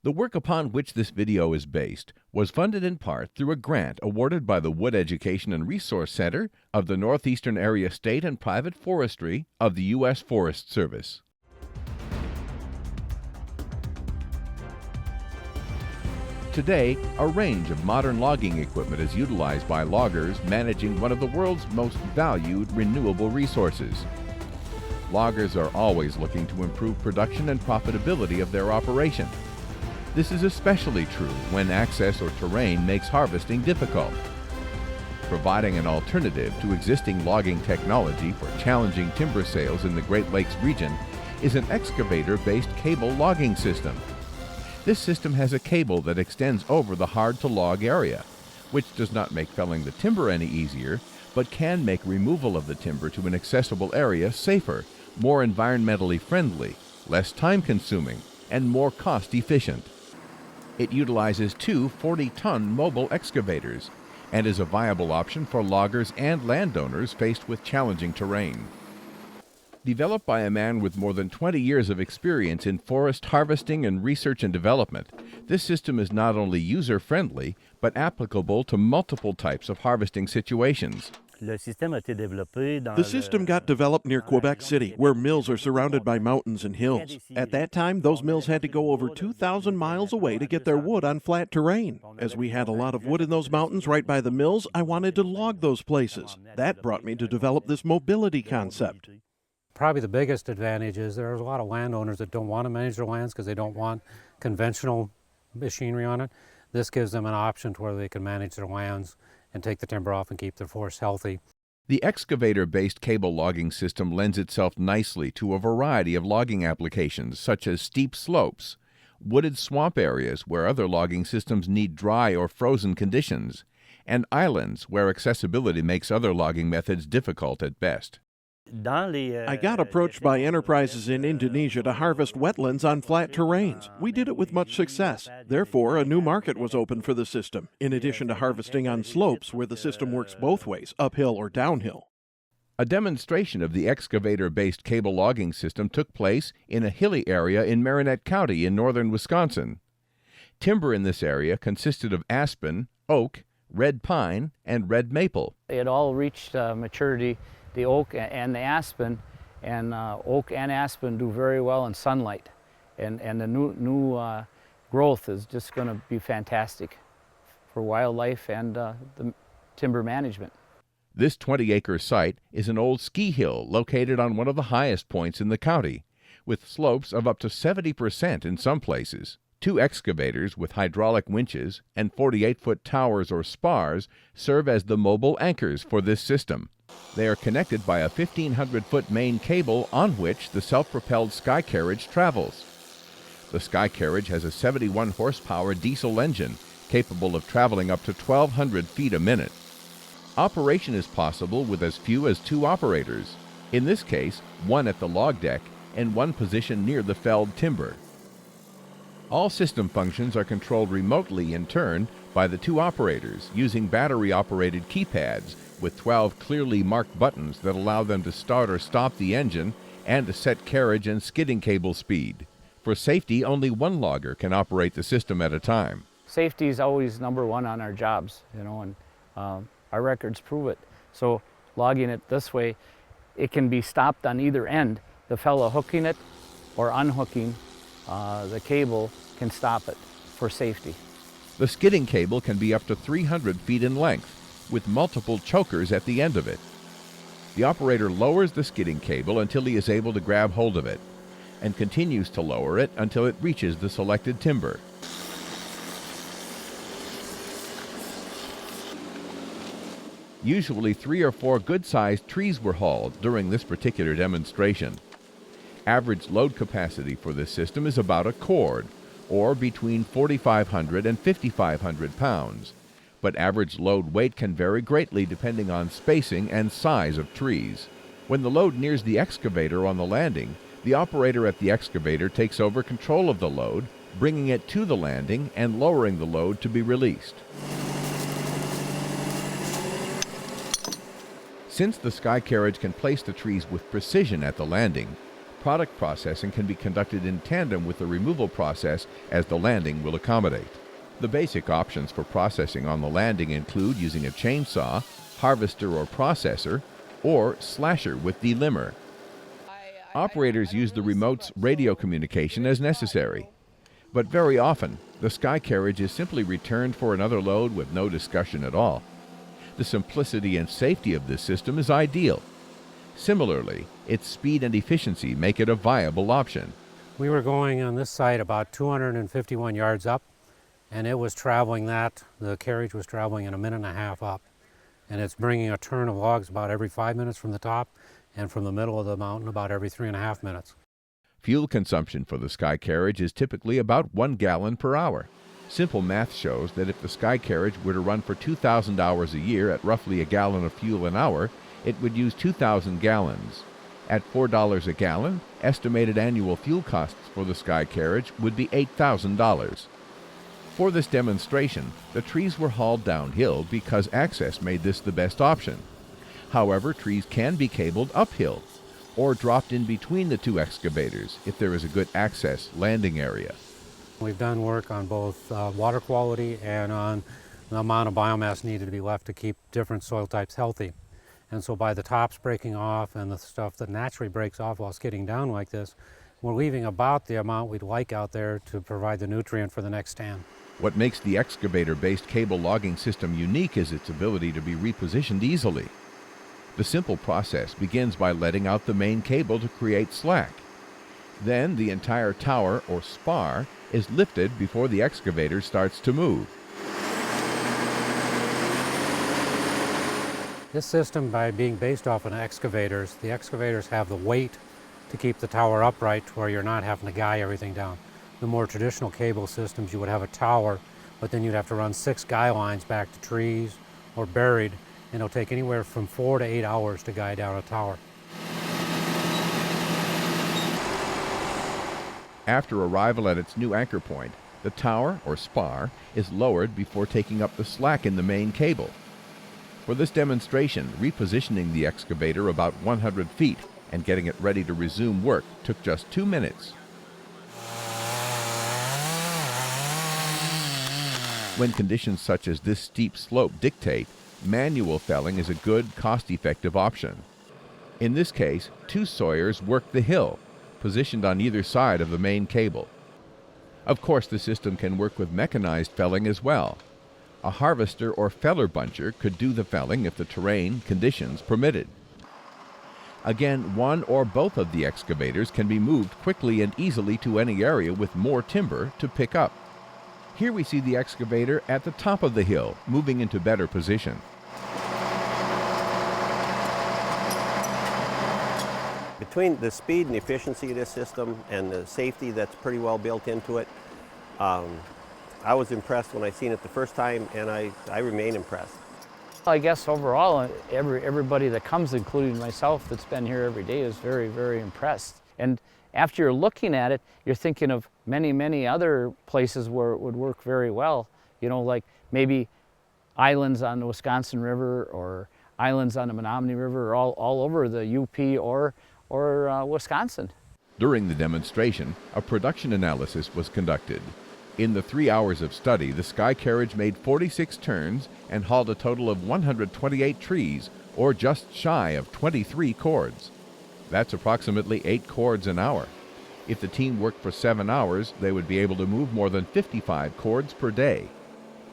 The work upon which this video is based was funded in part through a grant awarded by the Wood Education and Resource Center of the Northeastern Area State and Private Forestry of the U.S. Forest Service. Today, a range of modern logging equipment is utilized by loggers managing one of the world's most valued renewable resources. Loggers are always looking to improve production and profitability of their operation. This is especially true when access or terrain makes harvesting difficult. Providing an alternative to existing logging technology for challenging timber sales in the Great Lakes region is an excavator-based cable logging system. This system has a cable that extends over the hard-to-log area, which does not make felling the timber any easier, but can make removal of the timber to an accessible area safer, more environmentally friendly, less time-consuming, and more cost-efficient. It utilizes two 40-ton mobile excavators and is a viable option for loggers and landowners faced with challenging terrain. Developed by a man with more than 20 years of experience in forest harvesting and research and development, this system is not only user-friendly, but applicable to multiple types of harvesting situations. The system got developed near Quebec City, where mills are surrounded by mountains and hills. At that time, those mills had to go over 2,000 miles away to get their wood on flat terrain. As we had a lot of wood in those mountains right by the mills, I wanted to log those places. That brought me to develop this mobility concept. Probably the biggest advantage is there's a lot of landowners that don't want to manage their lands because they don't want conventional machinery on it. This gives them an option to where they can manage their lands and take the timber off and keep their forest healthy. The excavator-based cable logging system lends itself nicely to a variety of logging applications, such as steep slopes, wooded swamp areas where other logging systems need dry or frozen conditions, and islands where accessibility makes other logging methods difficult at best. I got approached by enterprises in Indonesia to harvest wetlands on flat terrains. We did it with much success. Therefore, a new market was opened for the system, in addition to harvesting on slopes where the system works both ways, uphill or downhill. A demonstration of the excavator-based cable logging system took place in a hilly area in Marinette County in northern Wisconsin. Timber in this area consisted of aspen, oak, red pine, and red maple. It all reached maturity. The oak and the aspen, and oak and aspen do very well in sunlight, and the new growth is just going to be fantastic for wildlife and the timber management. This 20-acre site is an old ski hill located on one of the highest points in the county, with slopes of up to 70% in some places. Two excavators with hydraulic winches and 48-foot towers or spars serve as the mobile anchors for this system. They are connected by a 1,500-foot main cable on which the self-propelled sky carriage travels. The sky carriage has a 71-horsepower diesel engine capable of traveling up to 1,200 feet a minute. Operation is possible with as few as 2 operators, in this case, one at the log deck and one positioned near the felled timber. All system functions are controlled remotely in turn by the 2 operators using battery-operated keypads with 12 clearly marked buttons that allow them to start or stop the engine and to set carriage and skidding cable speed. For safety, only one logger can operate the system at a time. Safety is always number one on our jobs, and our records prove it. So logging it this way, it can be stopped on either end. The fellow hooking it or unhooking the cable can stop it for safety. The skidding cable can be up to 300 feet in length, with multiple chokers at the end of it. The operator lowers the skidding cable until he is able to grab hold of it, and continues to lower it until it reaches the selected timber. Usually 3 or 4 good-sized trees were hauled during this particular demonstration. Average load capacity for this system is about a cord, or between 4,500 and 5,500 pounds. But average load weight can vary greatly depending on spacing and size of trees. When the load nears the excavator on the landing, the operator at the excavator takes over control of the load, bringing it to the landing and lowering the load to be released. Since the sky carriage can place the trees with precision at the landing, Product processing can be conducted in tandem with the removal process, as the landing will accommodate. The basic options for processing on the landing include using a chainsaw, harvester or processor, or slasher with delimber. Operators use the remote's radio communication as necessary. But very often, the sky carriage is simply returned for another load with no discussion at all. The simplicity and safety of this system is ideal. Similarly, its speed and efficiency make it a viable option. We were going on this site about 251 yards up, and it was traveling the carriage was traveling in a minute and a half up. And it's bringing a turn of logs about every 5 minutes from the top, and from the middle of the mountain about every 3.5 minutes. Fuel consumption for the sky carriage is typically about 1 gallon per hour. Simple math shows that if the sky carriage were to run for 2,000 hours a year at roughly a gallon of fuel an hour, it would use 2,000 gallons. At $4 a gallon, estimated annual fuel costs for the sky carriage would be $8,000. For this demonstration, the trees were hauled downhill because access made this the best option. However, trees can be cabled uphill or dropped in between the two excavators if there is a good access landing area. We've done work on both water quality and on the amount of biomass needed to be left to keep different soil types healthy. And so by the tops breaking off and the stuff that naturally breaks off while skidding down like this, we're leaving about the amount we'd like out there to provide the nutrient for the next stand. What makes the excavator-based cable logging system unique is its ability to be repositioned easily. The simple process begins by letting out the main cable to create slack. Then the entire tower, or spar, is lifted before the excavator starts to move. This system, by being based off of excavators, the excavators have the weight to keep the tower upright where you're not having to guy everything down. The more traditional cable systems, you would have a tower, but then you'd have to run 6 guy lines back to trees or buried, and it'll take anywhere from 4 to 8 hours to guy down a tower. After arrival at its new anchor point, the tower, or spar, is lowered before taking up the slack in the main cable. For this demonstration, repositioning the excavator about 100 feet and getting it ready to resume work took just 2 minutes. When conditions such as this steep slope dictate, manual felling is a good, cost-effective option. In this case, 2 sawyers work the hill, positioned on either side of the main cable. Of course, the system can work with mechanized felling as well. A harvester or feller buncher could do the felling if the terrain conditions permitted. Again, one or both of the excavators can be moved quickly and easily to any area with more timber to pick up. Here we see the excavator at the top of the hill, moving into better position. Between the speed and efficiency of this system and the safety that's pretty well built into it, I was impressed when I seen it the first time, and I remain impressed. I guess overall, everybody that comes, including myself that's been here every day, is very, very impressed. And after you're looking at it, you're thinking of many, many other places where it would work very well. You know, like maybe islands on the Wisconsin River or islands on the Menominee River, or all over the UP or Wisconsin. During the demonstration, a production analysis was conducted. In the 3 hours of study, the sky carriage made 46 turns and hauled a total of 128 trees, or just shy of 23 cords. That's approximately 8 cords an hour. If the team worked for 7 hours, they would be able to move more than 55 cords per day.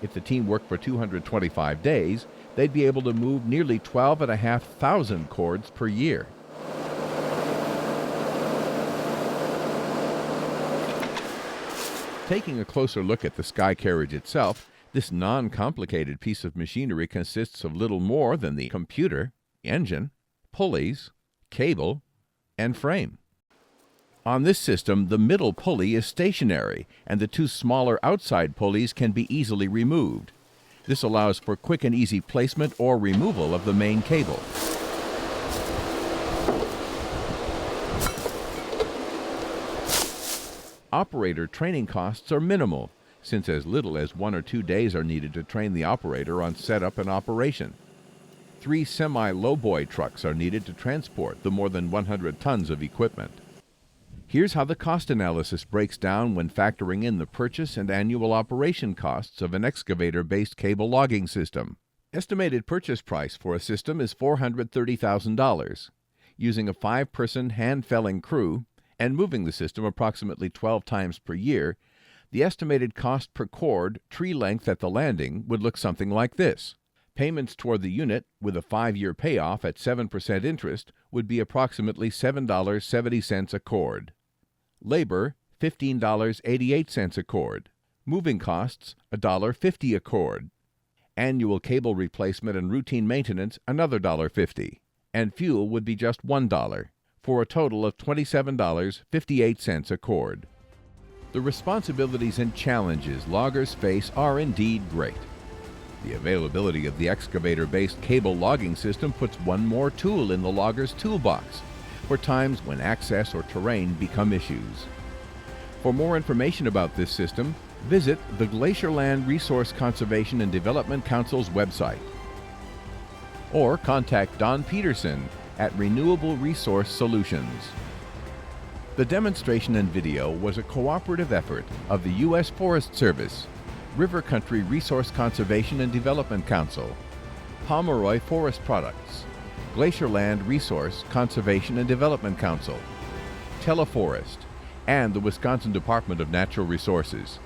If the team worked for 225 days, they'd be able to move nearly 12,500 cords per year. Taking a closer look at the sky carriage itself, this non-complicated piece of machinery consists of little more than the computer, engine, pulleys, cable, and frame. On this system, the middle pulley is stationary, and the 2 smaller outside pulleys can be easily removed. This allows for quick and easy placement or removal of the main cable. Operator training costs are minimal, since as little as 1 or 2 days are needed to train the operator on setup and operation. 3 semi-lowboy trucks are needed to transport the more than 100 tons of equipment. Here's how the cost analysis breaks down when factoring in the purchase and annual operation costs of an excavator-based cable logging system. Estimated purchase price for a system is $430,000. Using a 5-person hand-felling crew and moving the system approximately 12 times per year, the estimated cost per cord tree length at the landing would look something like this. Payments toward the unit, with a 5-year payoff at 7% interest, would be approximately $7.70 a cord. Labor, $15.88 a cord. Moving costs, $1.50 a cord. Annual cable replacement and routine maintenance, another $1.50. And fuel would be just $1, for a total of $27.58 a cord. The responsibilities and challenges loggers face are indeed great. The availability of the excavator-based cable logging system puts one more tool in the logger's toolbox for times when access or terrain become issues. For more information about this system, visit the Glacier Land Resource Conservation and Development Council's website, or contact Don Peterson at Renewable Resource Solutions. The demonstration and video was a cooperative effort of the U.S. Forest Service, River Country Resource Conservation and Development Council, Pomeroy Forest Products, Glacier Land Resource Conservation and Development Council, Teleforest, and the Wisconsin Department of Natural Resources.